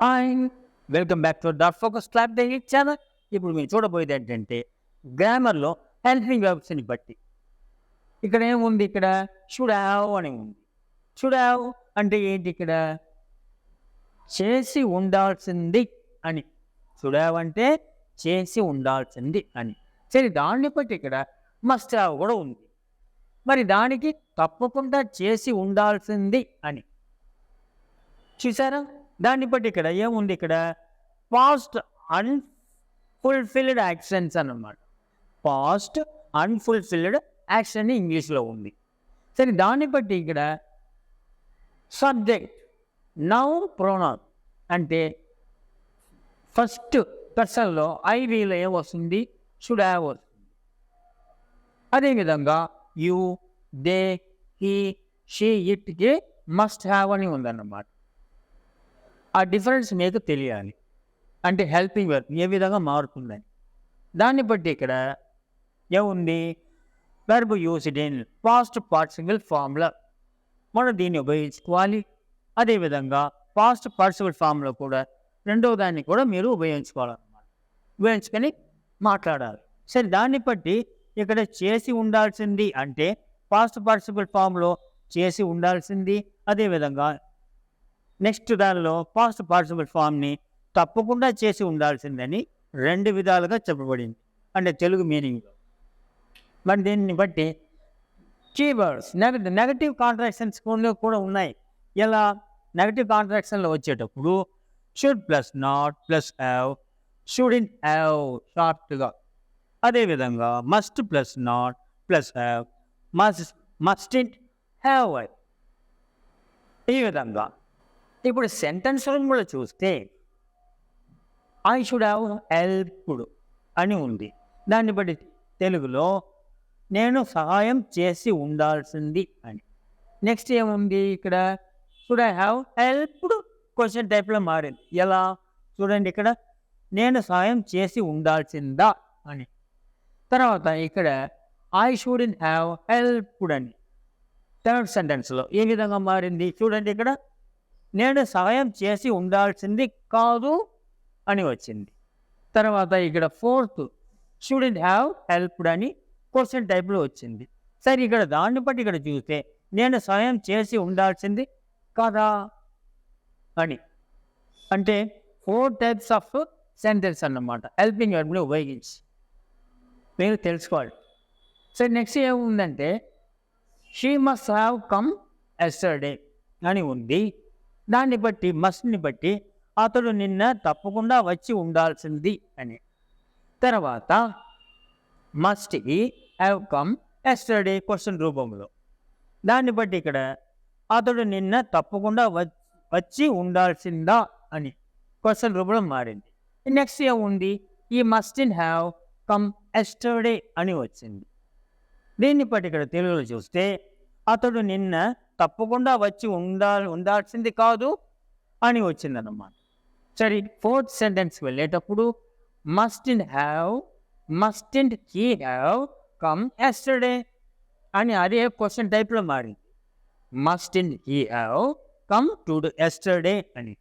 Hi! Welcome back to dot focus clap daily channel. ఇప్పుడు మీరు చూడబోయేది ఏంటంటే గ్రామర్‌లో హెల్పింగ్ వెర్బ్స్‌ని బట్టి. ఇక్కడ ఏముంది ఇక్కడ షుడ్ హావ్ అని ఉంది. షుడ్ హావ్ అంటే ఏంటి ఇక్కడ? చేసి ఉండాల్సింది అని. షుడ్ హావ్ అంటే చేసి ఉండాల్సింది అని. సరే దాన్ని బట్టి ఇక్కడ మస్ట్ హావ్ కూడా ఉంది. మరి దానికి తప్పకుండా చేసి ఉండాల్సింది అని. చూసారా? దాన్ని బట్టి ఇక్కడ ఏముంది ఇక్కడ పాస్ట్ అన్‌ఫుల్‌ఫిల్డ్ యాక్షన్స్ అన్నమాట. పాస్ట్ అన్‌ఫుల్‌ఫిల్డ్ యాక్షన్ ఇంగ్లీష్‌లో ఉంది. సరే దాన్ని బట్టి ఇక్కడ సబ్జెక్ట్ నౌన్ ప్రొనౌన్ అంటే ఫస్ట్ పర్సన్‌లో ఐవీలో ఏమొస్తుంది? షుడ్ హావ్ వస్తుంది. అదేవిధంగా యూ, దే, హీ, షీ, ఇట్‌కి మస్ట్ హావ్ అని ఉందన్నమాట. ఆ డిఫరెన్స్ మీకు తెలియాలి. అంటే హెల్పింగ్ వర్బ్ ఏ విధంగా మారుతుందని. దాన్ని బట్టి ఇక్కడ ఏముంది? Verb used in past participle ఫార్మ్‌లో మనం దీన్ని ఉపయోగించుకోవాలి. అదేవిధంగా పాస్ట్ పార్టిసిపల్ ఫార్మ్‌లో కూడా రెండో దాన్ని కూడా మీరు ఉపయోగించుకోవాలన్నమాట. ఉపయోగించుకొని మాట్లాడాలి. సరే దాన్ని బట్టి ఇక్కడ చేసి ఉండాల్సింది అంటే పాస్ట్ పార్టిసిపల్ ఫార్మ్‌లో చేసి ఉండాల్సింది. అదేవిధంగా నెక్స్ట్ దానిలో పాస్ట్ పార్టిసిపల్ ఫామ్‌ని తప్పకుండా చేసి ఉండాల్సిందని రెండు విధాలుగా చెప్పబడింది. అంటే తెలుగు మీనింగ్‌లో. మరి దీన్ని బట్టి కీవర్డ్స్ నెగటివ్ కాంట్రాక్షన్స్ కూడా ఉన్నాయి. ఎలా? నెగటివ్ కాంట్రాక్షన్‌లో వచ్చేటప్పుడు should plus not plus have, shouldn't have షార్ట్‌గా. అదేవిధంగా must plus not plus have, mustn't have. ఈ విధంగా ఇప్పుడు సెంటెన్స్ కూడా చూస్తే ఐ షుడ్ హ్యావ్ హెల్ప్డ్ అని ఉంది. దాన్ని బట్టి తెలుగులో నేను సహాయం చేసి ఉండాల్సింది అని. నెక్స్ట్ ఏముంది ఇక్కడ? Should I have helped question టైప్లో మారింది. ఎలా? చూడండి ఇక్కడ నేను సహాయం చేసి ఉండాల్సిందా అని. తర్వాత ఇక్కడ ఐ షుడెంట్ హ్యావ్ హెల్ప్డ్ అని థర్డ్ సెంటెన్స్లో ఏ విధంగా మారింది? చూడండి ఇక్కడ నేను సహాయం చేసి ఉండాల్సింది కాదు అని వచ్చింది. తర్వాత ఇక్కడ ఫోర్త్ షుడెంట్ హ్యావ్ హెల్ప్డ్ అని క్వశ్చన్ టైప్లో వచ్చింది. సరే ఇక్కడ దాన్ని బట్టి ఇక్కడ చూస్తే నేను సహాయం చేసి ఉండాల్సింది కదా అని. అంటే 4 టైప్స్ ఆఫ్ సెంటెన్స్ అన్నమాట హెల్పింగ్ వర్బ్ని ఉపయోగించి మీరు తెలుసుకోవాలి. సరే నెక్స్ట్ ఏముందంటే she must have come yesterday అని ఉంది. దాన్ని బట్టి మస్ట్ని బట్టి అతడు నిన్న తప్పకుండా వచ్చి ఉండాల్సింది అని. తర్వాత must he have come yesterday question రూపంలో. దాన్ని బట్టి ఇక్కడ అతడు నిన్న తప్పకుండా వచ్చి ఉండాల్సిందా అని క్వశ్చన్ రూపంలో మారింది. నెక్స్ట్ ఏముంది? ఈ must in have come yesterday అని వచ్చింది. దీన్ని బట్టి ఇక్కడ తెలుగులో చూస్తే అతడు నిన్న తప్పకుండా వచ్చి ఉండాల్సింది కాదు అని వచ్చిందన్నమాట. సరే ఫోర్త్ సెంటెన్స్కి వెళ్ళేటప్పుడు mustn't he have come yesterday అని అదే క్వశ్చన్ టైప్లో మారింది. Mustn't he have come to yesterday అని.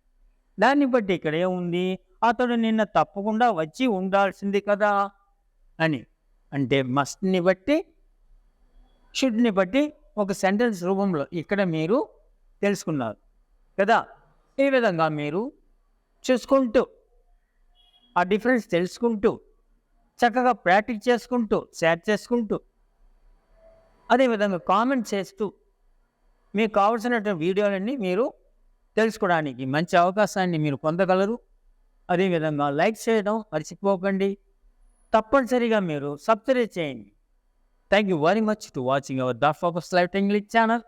దాన్ని బట్టి ఇక్కడ ఏముంది? అతడు నిన్న తప్పకుండా వచ్చి ఉండాల్సింది కదా అని. అంటే మస్ట్ని బట్టి షుడ్ని బట్టి ఒక సెంటెన్స్ రూపంలో ఇక్కడ మీరు తెలుసుకున్నారు కదా. ఈ విధంగా మీరు చూసుకుంటూ ఆ డిఫరెన్స్ తెలుసుకుంటూ చక్కగా ప్రాక్టీస్ చేసుకుంటూ షేర్ చేసుకుంటూ అదేవిధంగా కామెంట్ చేస్తూ మీకు కావాల్సినటువంటి వీడియోలన్నీ మీరు తెలుసుకోవడానికి మంచి అవకాశాన్ని మీరు పొందగలరు. అదేవిధంగా లైక్ చేయడం మర్చిపోకండి. తప్పనిసరిగా మీరు సబ్స్క్రైబ్ చేయండి. Thank you very much to watching our Dot Focus Live English channel.